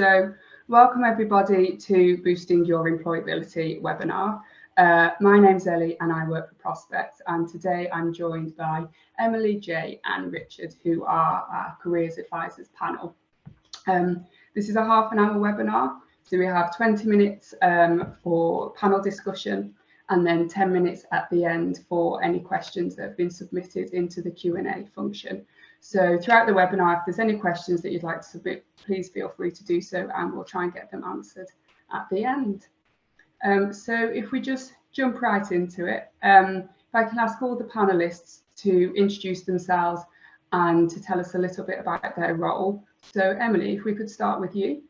So welcome everybody to Boosting Your Employability webinar. My name's Ellie and I work for Prospect, and today I'm joined by Emily, Jay and Richard, who are our Careers Advisors panel. This is a half-an-hour webinar, so we have 20 minutes for panel discussion and then 10 minutes at the end for any questions that have been submitted into the Q&A function. So throughout the webinar, if there's any questions that you'd like to submit, please feel free to do so and we'll try and get them answered at the end. So if we just jump right into it, if I can ask all the panelists to introduce themselves and to tell us a little bit about their role. So Emily, if we could start with you.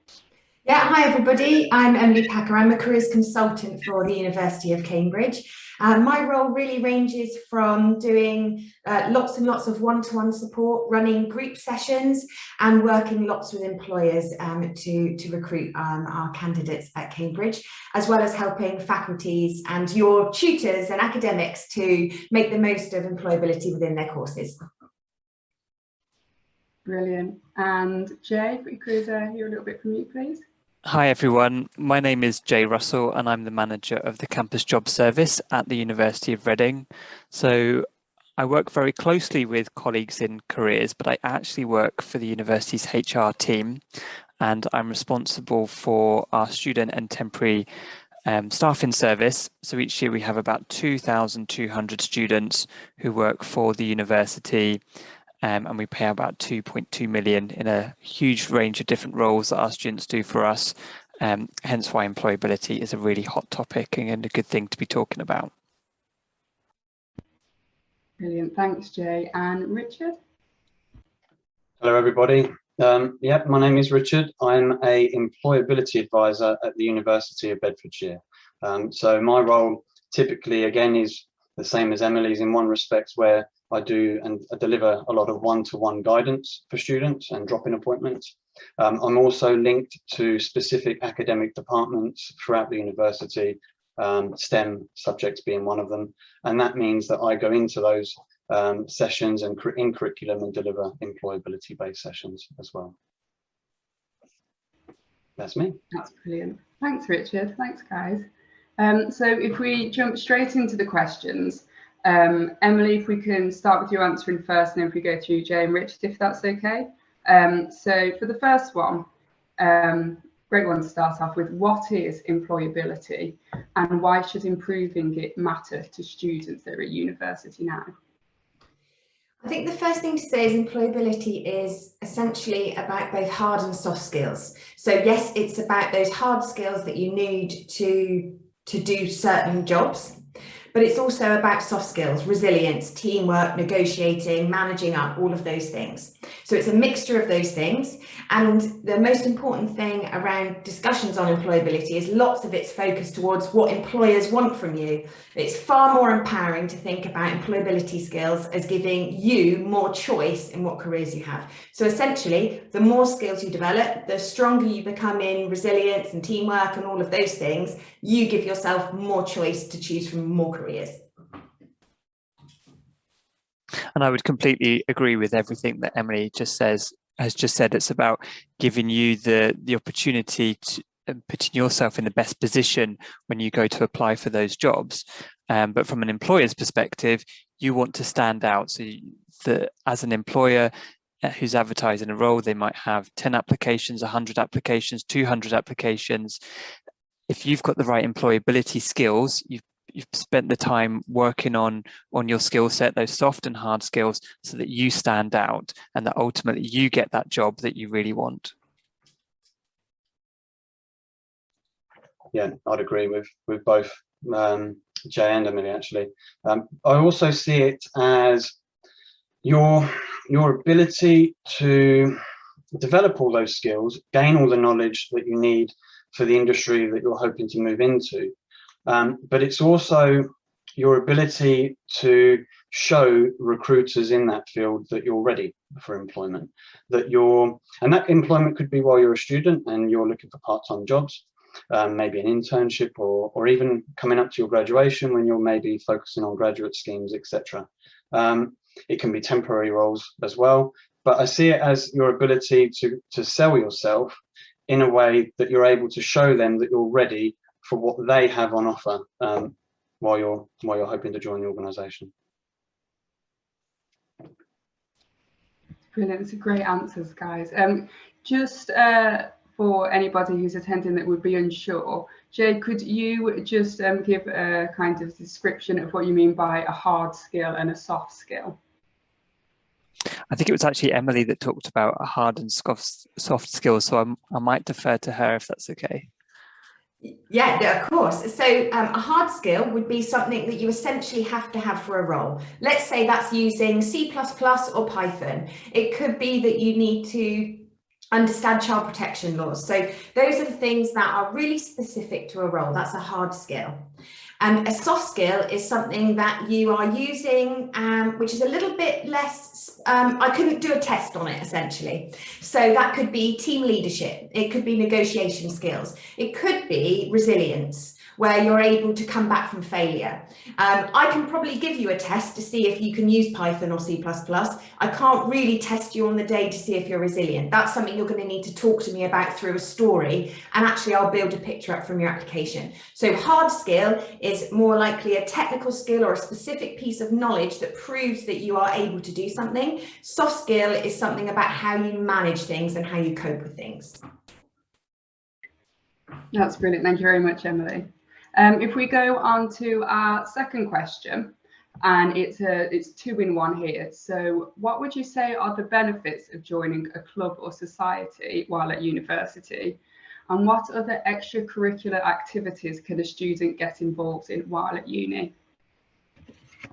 Yeah, hi everybody, I'm Emily Packer. I'm a careers consultant for the University of Cambridge. My role really ranges from doing lots and lots of one-to-one support, running group sessions and working lots with employers to recruit our candidates at Cambridge, as well as helping faculties and your tutors and academics to make the most of employability within their courses. Brilliant. And Jay, if we could hear a little bit from you, please. Hi everyone, my name is Jay Russell and I'm the manager of the Campus Job Service at the University of Reading. So I work very closely with colleagues in careers, but I actually work for the university's HR team, and I'm responsible for our student and temporary staff in service. So each year we have about 2,200 students who work for the university. And we pay about 2.2 million in a huge range of different roles that our students do for us. Hence why employability is a really hot topic and a good thing to be talking about. Brilliant, thanks Jay. And Richard? Hello everybody. Yeah, my name is Richard. I'm a employability advisor at the University of Bedfordshire. So my role typically again is the same as Emily's in one respect, where I do and I deliver a lot of one-to-one guidance for students and drop-in appointments. I'm also linked to specific academic departments throughout the university, STEM subjects being one of them. And that means that I go into those sessions and in curriculum and deliver employability-based sessions as well. That's me. That's brilliant. Thanks, Richard. Thanks, guys. So if we jump straight into the questions, Emily, if we can start with you answering first, and then if we go through Jay and Richard, if that's okay. So for the first one, great one to start off with, what is employability and why should improving it matter to students that are at university now? I think the first thing to say is employability is essentially about both hard and soft skills. So yes, it's about those hard skills that you need to do certain jobs, but it's also about soft skills, resilience, teamwork, negotiating, managing up, all of those things. So it's a mixture of those things. And the most important thing around discussions on employability is lots of it's focused towards what employers want from you. It's far more empowering to think about employability skills as giving you more choice in what careers you have. So essentially, the more skills you develop, the stronger you become in resilience and teamwork and all of those things, you give yourself more choice to choose from more careers. And I would completely agree with everything that Emily has just said. It's about giving you the opportunity to putting yourself in the best position when you go to apply for those jobs. But from an employer's perspective, you want to stand out. So as an employer who's advertising a role, they might have 10 applications, 100 applications, 200 applications. If you've got the right employability skills, you've spent the time working on your skill set, those soft and hard skills, so that you stand out and that ultimately you get that job that you really want. Yeah, I'd agree with both Jay and Emily actually. I also see it as your ability to develop all those skills, gain all the knowledge that you need for the industry that you're hoping to move into. But it's also your ability to show recruiters in that field that you're ready for employment, and that employment could be while you're a student and you're looking for part-time jobs, maybe an internship or even coming up to your graduation when you're maybe focusing on graduate schemes, etc. It can be temporary roles as well, but I see it as your ability to sell yourself in a way that you're able to show them that you're ready for what they have on offer while you're hoping to join the organisation. Brilliant, it's great answers, guys. Just for anybody who's attending that would be unsure, Jay, could you just give a kind of description of what you mean by a hard skill and a soft skill? I think it was actually Emily that talked about a hard and soft skills, so I might defer to her if that's okay. Yeah, of course. So a hard skill would be something that you essentially have to have for a role. Let's say that's using C++ or Python. It could be that you need to understand child protection laws. So those are the things that are really specific to a role. That's a hard skill. A soft skill is something that you are using, which is a little bit less, I couldn't do a test on it essentially. So that could be team leadership. It could be negotiation skills. It could be resilience, where you're able to come back from failure. I can probably give you a test to see if you can use Python or C++. I can't really test you on the day to see if you're resilient. That's something you're going to need to talk to me about through a story, and actually I'll build a picture up from your application. So hard skill is more likely a technical skill or a specific piece of knowledge that proves that you are able to do something. Soft skill is something about how you manage things and how you cope with things. That's brilliant. Thank you very much, Emily. If we go on to our second question, and it's 2-in-1 here. So what would you say are the benefits of joining a club or society while at university? And what other extracurricular activities can a student get involved in while at uni?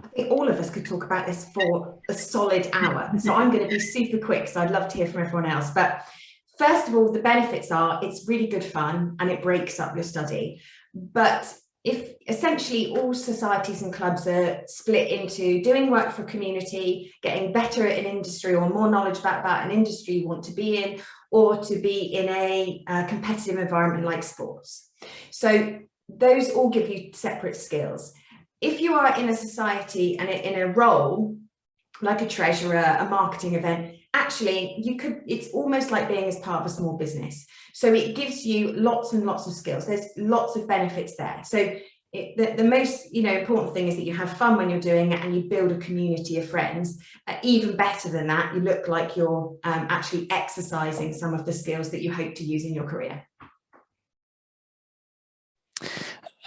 I think all of us could talk about this for a solid hour. So I'm going to be super quick, so I'd love to hear from everyone else. But first of all, the benefits are it's really good fun and it breaks up your study. But if essentially all societies and clubs are split into doing work for a community, getting better at an industry or more knowledge about an industry you want to be in, or to be in a competitive environment like sports. So those all give you separate skills. If you are in a society and in a role like a treasurer, a marketing event, actually it's almost like being as part of a small business. So it gives you lots and lots of skills. There's lots of benefits there. So the most important thing is that you have fun when you're doing it and you build a community of friends. Even better than that, you look like you're actually exercising some of the skills that you hope to use in your career.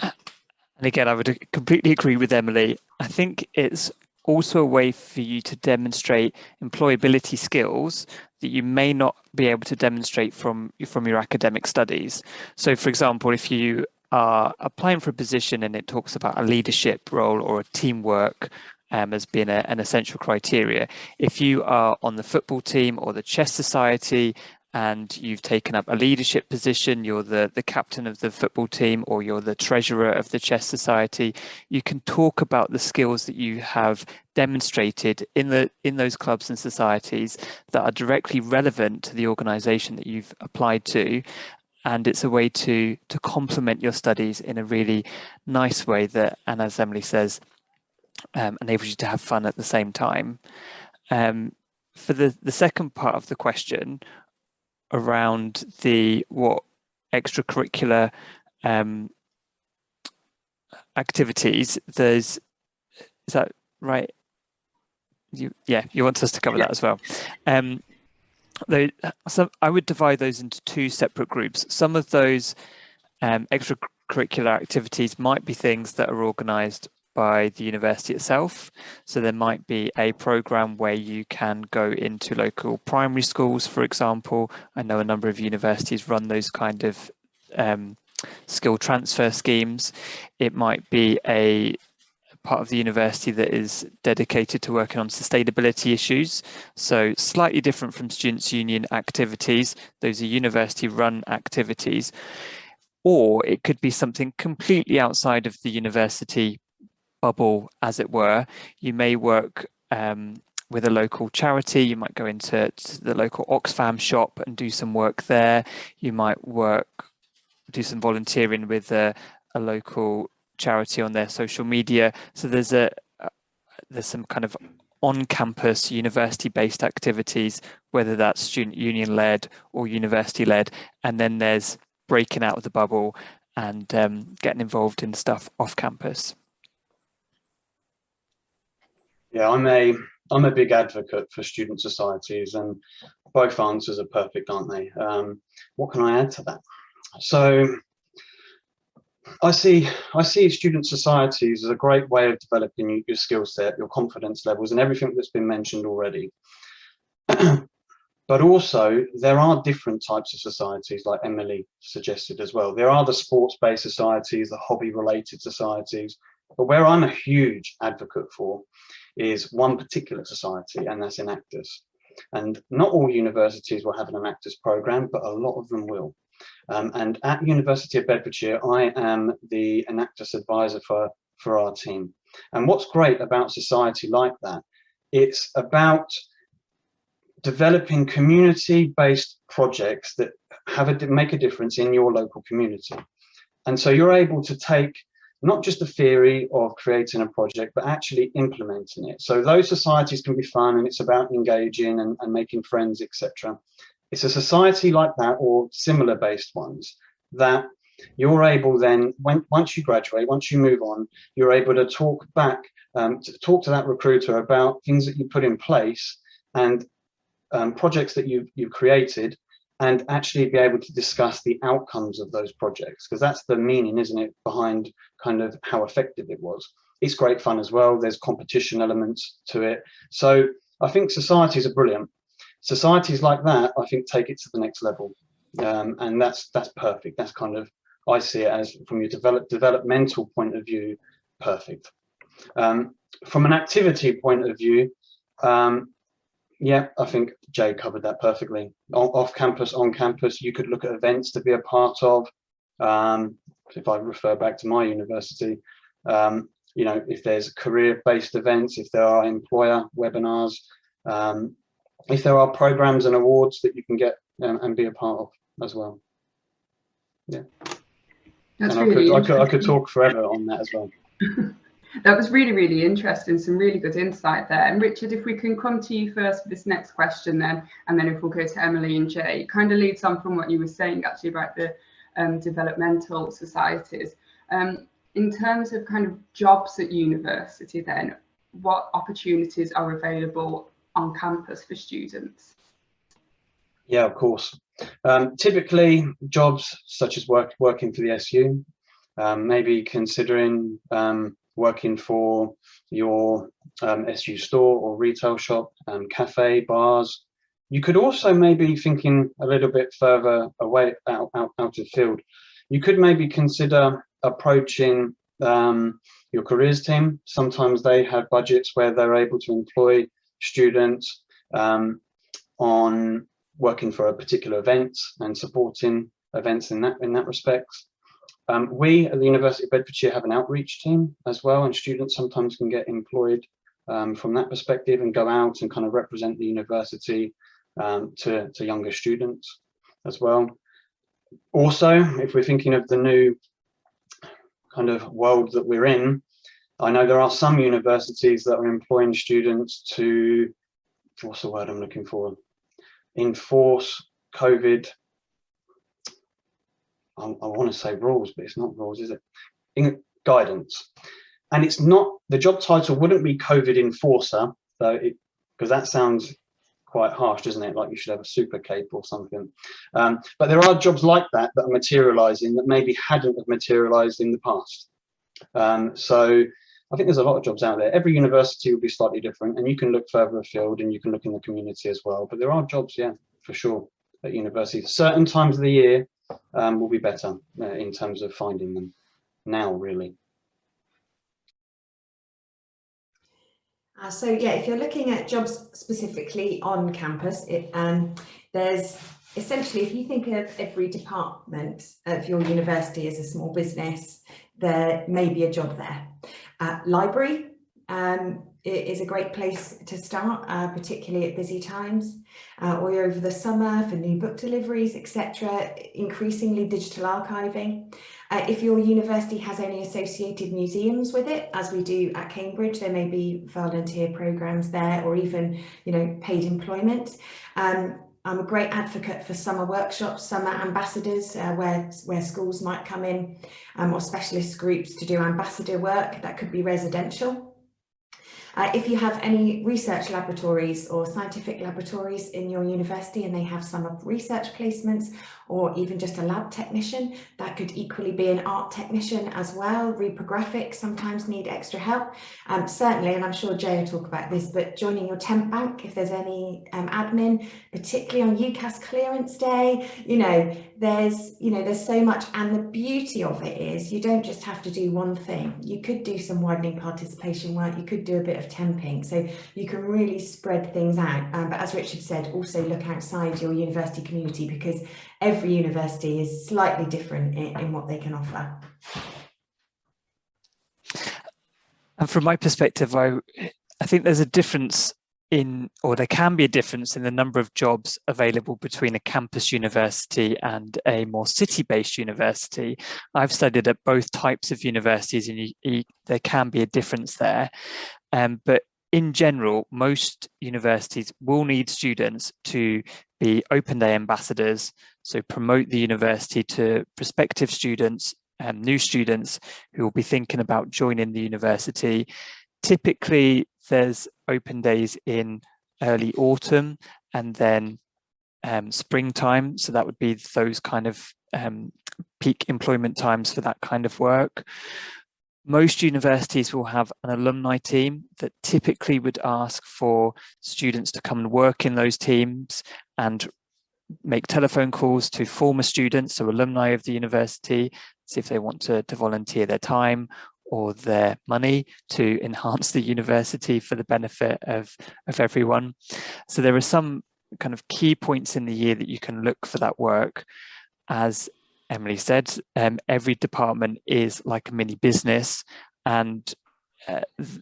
And again, I would completely agree with Emily. I think it's also a way for you to demonstrate employability skills that you may not be able to demonstrate from your academic studies. So for example, if you are applying for a position and it talks about a leadership role or a teamwork as being an essential criteria, if you are on the football team or the chess society and you've taken up a leadership position, you're the captain of the football team or you're the treasurer of the chess society, you can talk about the skills that you have demonstrated in those clubs and societies that are directly relevant to the organisation that you've applied to. And it's a way to complement your studies in a really nice way that, and as Emily says, enables you to have fun at the same time. For the second part of the question, around what extracurricular activities, is that right? You want us to cover that as well. So I would divide those into two separate groups. Some of those extracurricular activities might be things that are organised by the university itself. So there might be a program where you can go into local primary schools, for example. I know a number of universities run those kind of skill transfer schemes. It might be a part of the university that is dedicated to working on sustainability issues. So slightly different from Students' Union activities. Those are university run activities. Or it could be something completely outside of the university bubble, as it were. You may work with a local charity. You might go into the local Oxfam shop and do some work there. You might do some volunteering with a local charity on their social media. So there's some kind of on-campus university-based activities, whether that's student union-led or university-led, and then there's breaking out of the bubble and getting involved in stuff off campus. Yeah, I'm a big advocate for student societies, and both answers are perfect, aren't they? What can I add to that? So I see student societies as a great way of developing your skill set, your confidence levels, and everything that's been mentioned already. But also, there are different types of societies, like Emily suggested as well. There are the sports-based societies, the hobby-related societies. But where I'm a huge advocate for is one particular society, and that's Enactus. And not all universities will have an Enactus program, but a lot of them will. And at University of Bedfordshire, I am the Enactus advisor for our team. And what's great about society like that, it's about developing community-based projects that make a difference in your local community. And so you're able to take not just the theory of creating a project, but actually implementing it. So those societies can be fun, and it's about engaging and making friends, etc. It's a society like that, or similar based ones, that you're able then, once you graduate, once you move on, you're able to talk back, talk to that recruiter about things that you put in place and projects that you've created, and actually be able to discuss the outcomes of those projects, because that's the meaning, isn't it, behind kind of how effective it was. It's great fun as well. There's competition elements to it. So I think societies are brilliant. Societies like that, I think, take it to the next level. And that's perfect. That's kind of, I see it as, from your developmental point of view, perfect. From an activity point of view, yeah, I think Jay covered that perfectly. Off campus, on campus, you could look at events to be a part of. If I refer back to my university, you know, if there's career-based events, if there are employer webinars, if there are programs and awards that you can get and be a part of as well. Yeah, That's and really I could talk forever on that as well. That was really, really interesting. Some really good insight there. And Richard, if we can come to you first for this next question then, and then if we'll go to Emily and Jay, it kind of leads on from what you were saying actually about the developmental societies. In terms of kind of jobs at university then, what opportunities are available on campus for students? Yeah, of course. Typically jobs such as working for the SU, maybe considering working for your SU store or retail shop, cafe, bars. You could also maybe, thinking a little bit further away out of the field, you could maybe consider approaching your careers team. Sometimes they have budgets where they're able to employ students on working for a particular event and supporting events in that respect. We at the University of Bedfordshire have an outreach team as well, and students sometimes can get employed from that perspective and go out and kind of represent the university to younger students as well. Also, if we're thinking of the new kind of world that we're in, I know there are some universities that are employing students to, what's the word I'm looking for, enforce COVID, I want to say rules, but it's not rules, is it? Guidance. And it's not, the job title wouldn't be COVID enforcer, though, because that sounds quite harsh, doesn't it? Like you should have a super cape or something. But there are jobs like that that are materializing that maybe hadn't have materialized in the past. So I think there's a lot of jobs out there. Every university will be slightly different, and you can look further afield and you can look in the community as well. But there are jobs, yeah, for sure, at universities. Certain times of the year will be better in terms of finding them. Now, really. So yeah, if you're looking at jobs specifically on campus, there's essentially, if you think of every department of your university as a small business, there may be a job there. Library, is a great place to start, particularly at busy times, or over the summer for new book deliveries, etc. Increasingly digital archiving. If your university has any associated museums with it, as we do at Cambridge, there may be volunteer programs there, or even, you know, paid employment. I'm a great advocate for summer workshops, summer ambassadors, where schools might come in, or specialist groups to do ambassador work. That could be residential. If you have any research laboratories or scientific laboratories in your university and they have summer research placements, or even just a lab technician, that could equally be an art technician as well. Reprographics sometimes need extra help. Certainly, and I'm sure Jay will talk about this, but joining your temp bank, if there's any admin, particularly on UCAS clearance day, there's so much. And the beauty of it is you don't just have to do one thing. You could do some widening participation work, you could do a bit of temping, so you can really spread things out. But as Richard said, also look outside your university community, because every university is slightly different in what they can offer. And from my perspective, I think there's a difference or there can be a difference in the number of jobs available between a campus university and a more city-based university. I've studied at both types of universities, and there can be a difference there. But in general, most universities will need students to be open day ambassadors, so promote the university to prospective students and new students who will be thinking about joining the university. Typically, there's open days in early autumn and then springtime. So that would be those kind of peak employment times for that kind of work. Most universities will have an alumni team that typically would ask for students to come and work in those teams and make telephone calls to former students, so alumni of the university, see if they want to volunteer their time or their money to enhance the university for the benefit of everyone. So there are some kind of key points in the year that you can look for that work. As Emily said, every department is like a mini business, and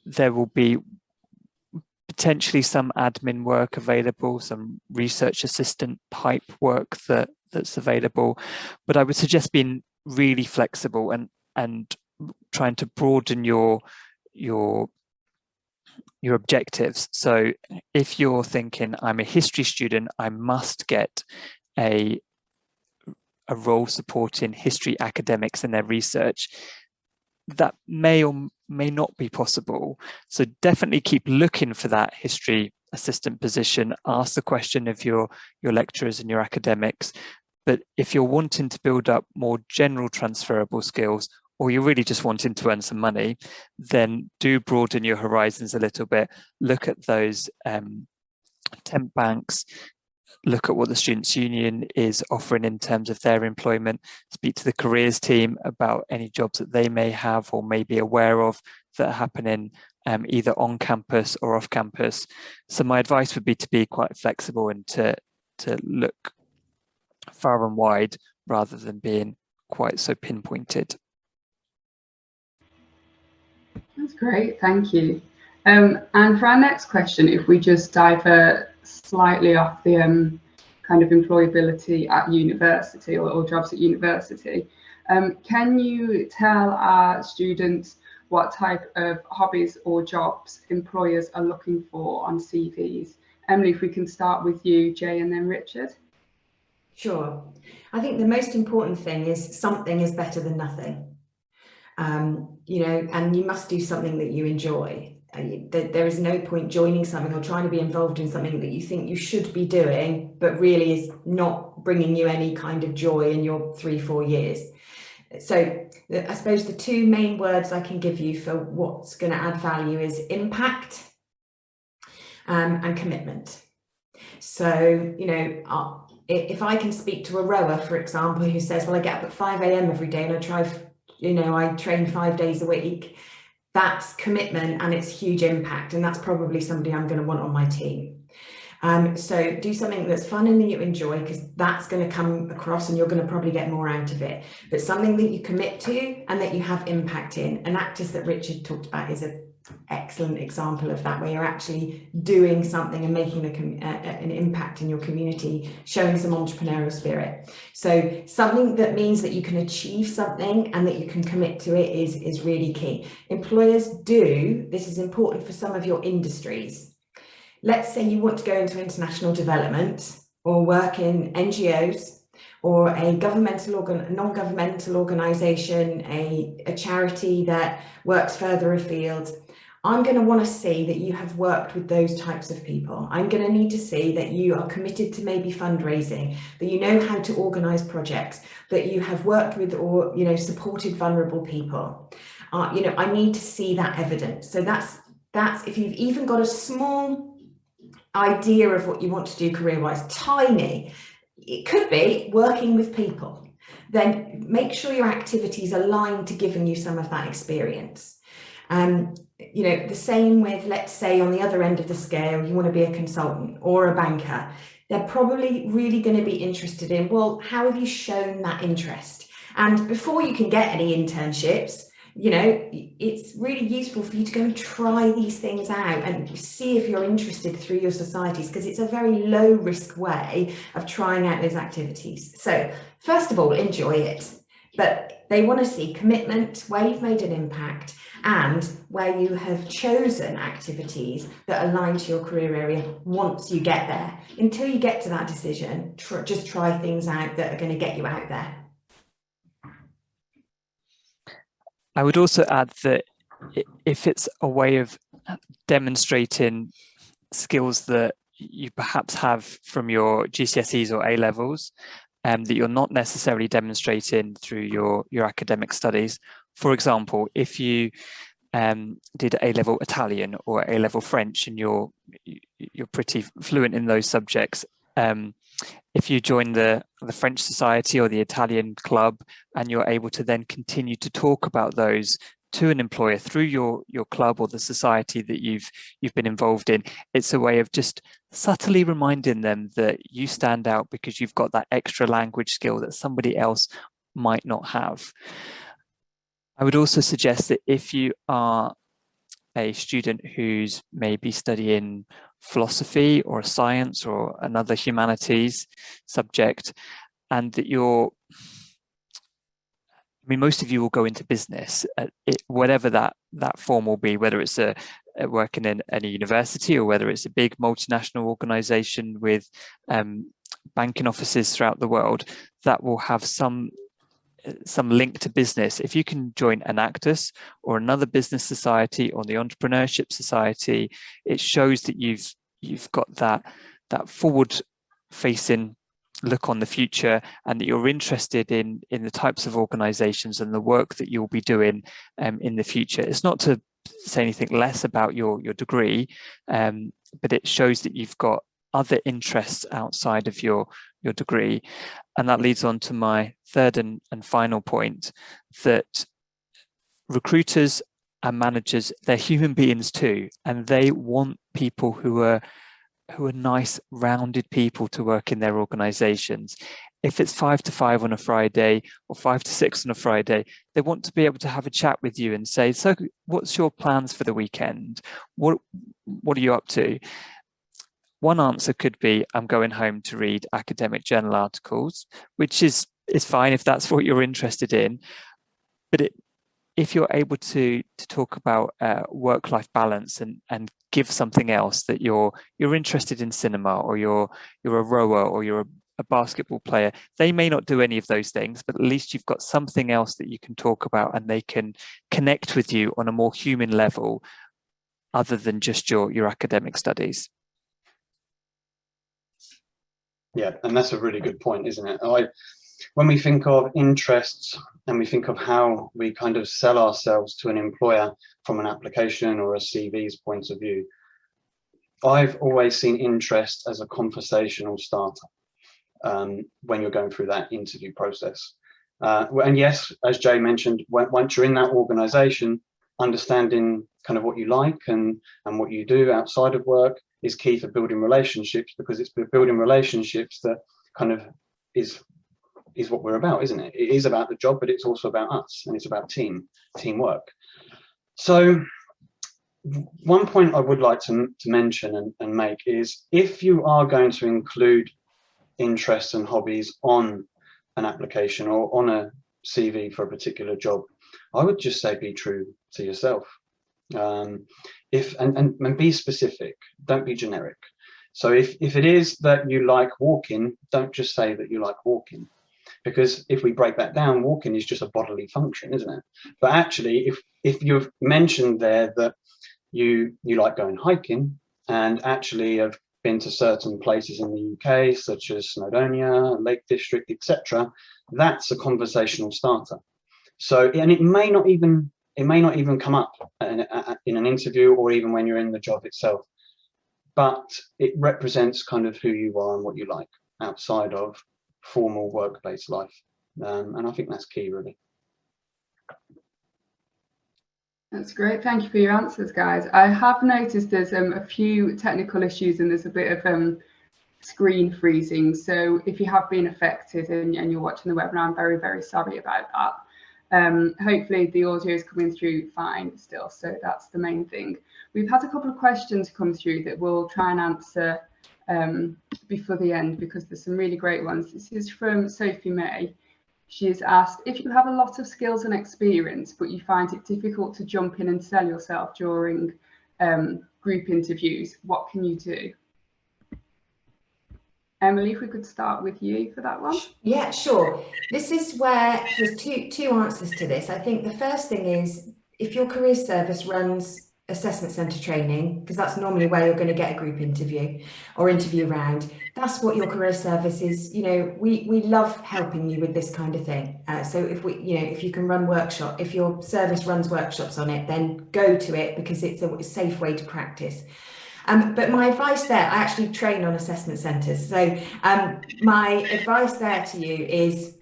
there will be potentially some admin work available, some research assistant type work that's available. But I would suggest being really flexible and trying to broaden your objectives. So if you're thinking, I'm a history student, I must get a role supporting history academics in their research, that may or may not be possible. So definitely keep looking for that history assistant position. Ask the question of your lecturers and your academics. But if you're wanting to build up more general transferable skills, or you're really just wanting to earn some money, then do broaden your horizons a little bit. Look at those temp banks, look at what the Students' Union is offering in terms of their employment, speak to the careers team about any jobs that they may have or may be aware of that are happening either on campus or off campus. So my advice would be to be quite flexible and to look far and wide rather than being quite so pinpointed. That's great, thank you. And for our next question, if we just divert slightly off the kind of employability at university or jobs at university, can you tell our students what type of hobbies or jobs employers are looking for on CVs? Emily, if we can start with you, Jay, and then Richard. Sure. I think the most important thing is something is better than nothing. And you must do something that you enjoy. There is no point joining something or trying to be involved in something that you think you should be doing, but really is not bringing you any kind of joy in your 3-4 years. So I suppose the two main words I can give you for what's going to add value is impact and commitment. So, if I can speak to a rower, for example, who says, well, I get up at 5 a.m. every day and I train 5 days a week, that's commitment and it's huge impact. And that's probably somebody I'm going to want on my team. So do something that's fun and that you enjoy, because that's going to come across and you're going to probably get more out of it. But something that you commit to and that you have impact in. An actress that Richard talked about is a excellent example of that, where you're actually doing something and making an impact in your community, showing some entrepreneurial spirit. So something that means that you can achieve something and that you can commit to it is really key. Employers do, this is important for some of your industries. Let's say you want to go into international development or work in NGOs, or a governmental non-governmental organisation, a charity that works further afield. I'm going to want to see that you have worked with those types of people. I'm going to need to see that you are committed to maybe fundraising, that you know how to organise projects, that you have worked with or supported vulnerable people. I need to see that evidence. So that's if you've even got a small idea of what you want to do career-wise, tiny. It could be working with people. Then make sure your activities align to giving you some of that experience. The same with, let's say, on the other end of the scale, you want to be a consultant or a banker. They're probably really going to be interested in, well, how have you shown that interest? And before you can get any internships, it's really useful for you to go and try these things out and see if you're interested through your societies, because it's a very low risk way of trying out those activities. So first of all, enjoy it, but they want to see commitment, where you've made an impact, and where you have chosen activities that align to your career area once you get there. Until you get to that decision, just try things out that are going to get you out there. I would also add that if it's a way of demonstrating skills that you perhaps have from your GCSEs or A-levels, that you're not necessarily demonstrating through your academic studies. For example, if you did A-level Italian or A-level French and you're pretty fluent in those subjects, if you join the French Society or the Italian club and you're able to then continue to talk about those to an employer through your club or the society that you've been involved in, it's a way of just subtly reminding them that you stand out because you've got that extra language skill that somebody else might not have. I would also suggest that if you are a student who's maybe studying philosophy or science or another humanities subject, and that most of you will go into business, whatever that form will be, whether it's working in any university or whether it's a big multinational organization with banking offices throughout the world, that will have some link to business. If you can join an Actus or another business society or the Entrepreneurship Society, it shows that you've got that forward facing look on the future, and that you're interested in the types of organizations and the work that you'll be doing in the future. It's not to say anything less about your degree, but it shows that you've got other interests outside of your degree. And that leads on to my third and final point, that recruiters and managers, they're human beings too, and they want people who are nice, rounded people to work in their organizations. If it's 5 to 5 on a Friday or 5 to 6 on a Friday, they want to be able to have a chat with you and say, so what's your plans for the weekend? What are you up to? One answer could be, I'm going home to read academic journal articles, which is fine if that's what you're interested in. But if you're able to talk about work-life balance and give something else, that you're interested in cinema, or you're a rower, or you're a basketball player, they may not do any of those things, but at least you've got something else that you can talk about, and they can connect with you on a more human level other than just your academic studies. Yeah, and that's a really good point, isn't it? When we think of interests and we think of how we kind of sell ourselves to an employer from an application or a CV's point of view, I've always seen interest as a conversational starter when you're going through that interview process. And yes, as Jay mentioned, once you're in that organization, understanding kind of what you like and what you do outside of work is key for building relationships, because it's building relationships that kind of is what we're about, isn't it? It is about the job, but it's also about us, and it's about teamwork. So one point I would like to mention and make is, if you are going to include interests and hobbies on an application or on a CV for a particular job, I would just say be true to yourself. And be specific, don't be generic. So if it is that you like walking, don't just say that you like walking, because if we break that down, walking is just a bodily function, isn't it? But actually, if you've mentioned there that you like going hiking, and actually have been to certain places in the UK, such as Snowdonia, Lake District, etc., that's a conversational starter. So, and it may not even come up in an interview, or even when you're in the job itself, but it represents kind of who you are and what you like outside of formal work-based life. And I think that's key, really. That's great. Thank you for your answers, guys. I have noticed there's a few technical issues and there's a bit of screen freezing. So if you have been affected and you're watching the webinar, I'm very, very sorry about that. Hopefully the audio is coming through fine still, so that's the main thing. We've had a couple of questions come through that we'll try and answer before the end, because there's some really great ones. This is from Sophie May. She has asked, if you have a lot of skills and experience, but you find it difficult to jump in and sell yourself during group interviews, what can you do? Emily, if we could start with you for that one. Yeah, sure. This is where there's two answers to this. I think the first thing is, if your career service runs assessment centre training, because that's normally where you're going to get a group interview or interview round, that's what your career service is. You know, we love helping you with this kind of thing. So if you can run workshop, if your service runs workshops on it, then go to it, because it's a safe way to practice. But my advice there, I actually train on assessment centres. So my advice there to you is,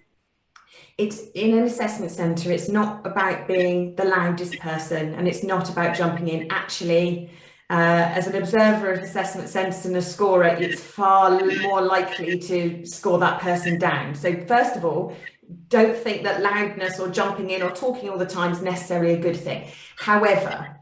it's in an assessment centre, it's not about being the loudest person, and it's not about jumping in. Actually, as an observer of assessment centres and a scorer, it's far more likely to score that person down. So first of all, don't think that loudness or jumping in or talking all the time is necessarily a good thing. However,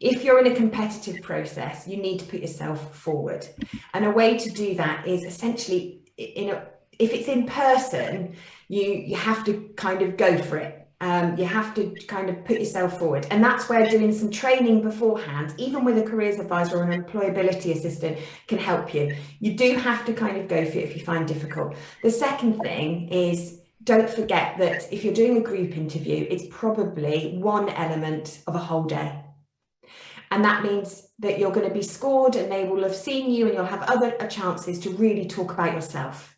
if you're in a competitive process, you need to put yourself forward. And a way to do that is essentially, if it's in person, you have to kind of go for it. You have to kind of put yourself forward. And that's where doing some training beforehand, even with a careers advisor or an employability assistant, can help you. You do have to kind of go for it if you find it difficult. The second thing is, don't forget that if you're doing a group interview, it's probably one element of a whole day. And that means that you're going to be scored, and they will have seen you, and you'll have other chances to really talk about yourself.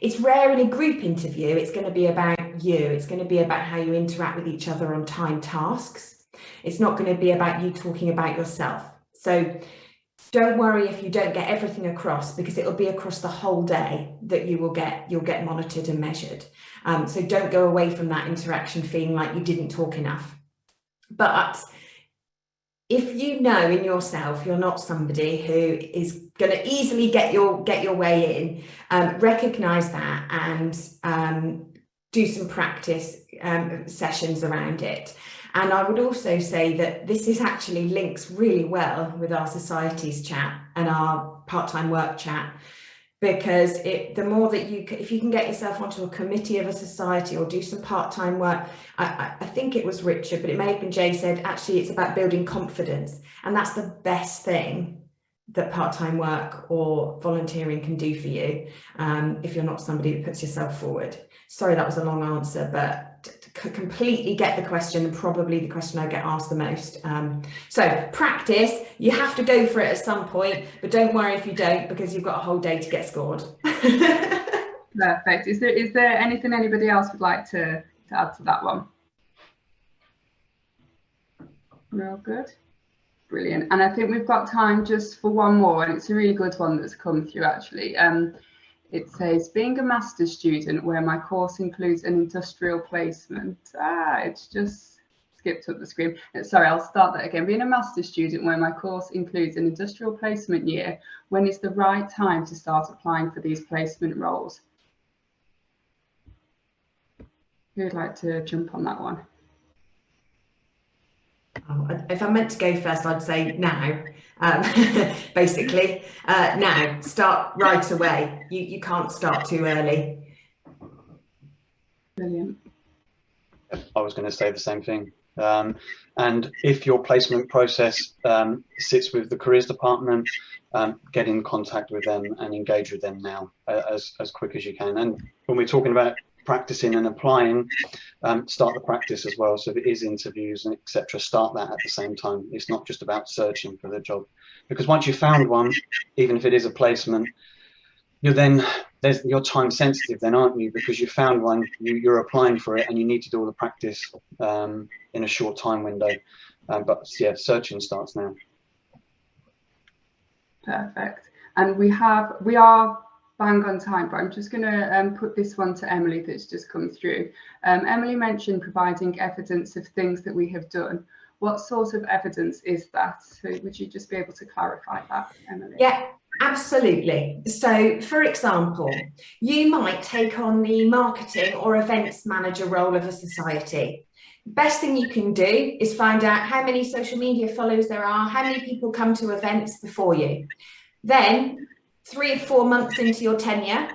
It's rare in a group interview, it's going to be about you. It's going to be about how you interact with each other on timed tasks. It's not going to be about you talking about yourself. So don't worry if you don't get everything across, because it'll be across the whole day that you'll get monitored and measured. So don't go away from that interaction feeling like you didn't talk enough. But if you know in yourself you're not somebody who is going to easily get your way in, recognize that and do some practice sessions around it. And I would also say that this is actually links really well with our societies chat and our part-time work chat, because the more that if you can get yourself onto a committee of a society or do some part-time work, I think it was Richard, but it may have been Jay, said actually it's about building confidence, and that's the best thing that part-time work or volunteering can do for you, if you're not somebody that puts yourself forward. Sorry, that was a long answer, but completely get the question, and probably the question I get asked the most. So practice, you have to go for it at some point, but don't worry if you don't, because you've got a whole day to get scored. Perfect. Is there anything anybody else would like to add to that one? Real good. Brilliant. And I think we've got time just for one more, and it's a really good one that's come through actually. It says, being a master's student where my course includes an industrial placement. It's just skipped up the screen. Sorry, I'll start that again. Being a master's student where my course includes an industrial placement year, when is the right time to start applying for these placement roles? Who would like to jump on that one? if I'm meant to go first, I'd say now. Basically, now, start right away. You can't start too early. Brilliant. I was going to say the same thing. And if your placement process sits with the careers department, get in contact with them and engage with them now as quick as you can. And when we're talking about practicing and applying, start the practice as well. So if it is interviews and etc., start that at the same time. It's not just about searching for the job, because once you've found one, even if it is a placement, you're time sensitive then, aren't you? Because you found one, you're applying for it, and you need to do all the practice in a short time window. But yeah, searching starts now. Perfect. And we are bang on time, but I'm just going to put this one to Emily that's just come through. Emily mentioned providing evidence of things that we have done. What sort of evidence is that? So would you just be able to clarify that, Emily? Yeah, absolutely. So, for example, you might take on the marketing or events manager role of a society. Best thing you can do is find out how many social media followers there are, how many people come to events before you. Then, 3 or 4 months into your tenure,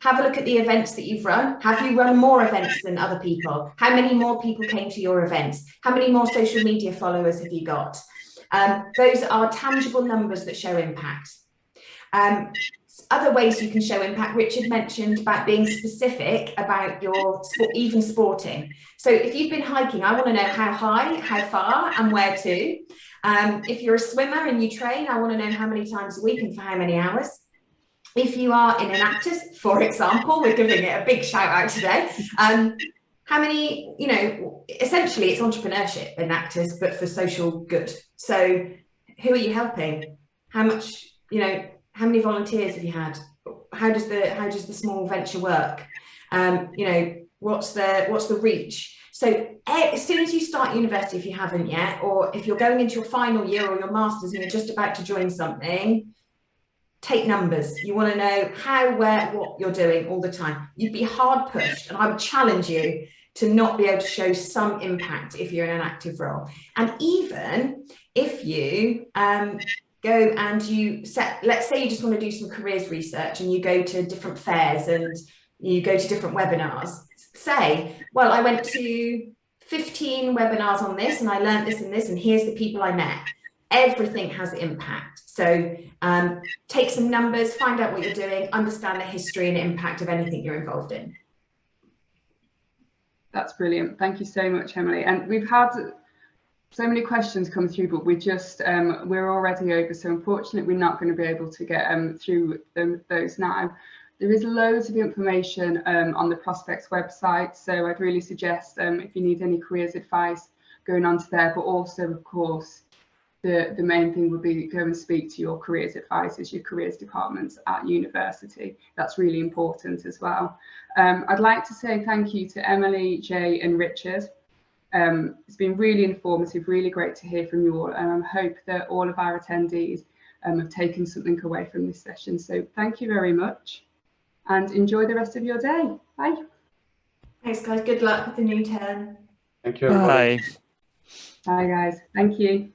have a look at the events that you've run. Have you run more events than other people? How many more people came to your events? How many more social media followers have you got? Those are tangible numbers that show impact. Other ways you can show impact, Richard mentioned about being specific about your even sporting. So if you've been hiking, I want to know how high, how far, and where to. If you're a swimmer and you train, I want to know how many times a week and for how many hours. If you are in Enactors, for example, we're giving it a big shout out today. How many, essentially it's entrepreneurship in Enactors, but for social good. So who are you helping? How much, how many volunteers have you had? How does the small venture work? What's the reach? So as soon as you start university, if you haven't yet, or if you're going into your final year or your master's and you're just about to join something, take numbers. You want to know how, where, what you're doing all the time. You'd be hard pushed, and I would challenge you to not be able to show some impact if you're in an active role. And even if you go and let's say you just want to do some careers research and you go to different fairs and you go to different webinars, say, well, I went to 15 webinars on this and I learned this and this, and here's the people I met. Everything has impact. So take some numbers, find out what you're doing, understand the history and impact of anything you're involved in. That's brilliant. Thank you so much, Emily. And we've had so many questions come through, but we're already over. So unfortunately, we're not going to be able to get through those now. There is loads of information on the Prospects website. So I'd really suggest if you need any careers advice, going on to there, but also, of course, the main thing would be go and speak to your careers advisors, your careers departments at university. That's really important as well. I'd like to say thank you to Emily, Jay and Richard. It's been really informative, really great to hear from you all, and I hope that all of our attendees have taken something away from this session. So thank you very much and enjoy the rest of your day. Bye. Thanks, guys. Good luck with the new term. Thank you, everybody. Bye. Bye, guys. Thank you.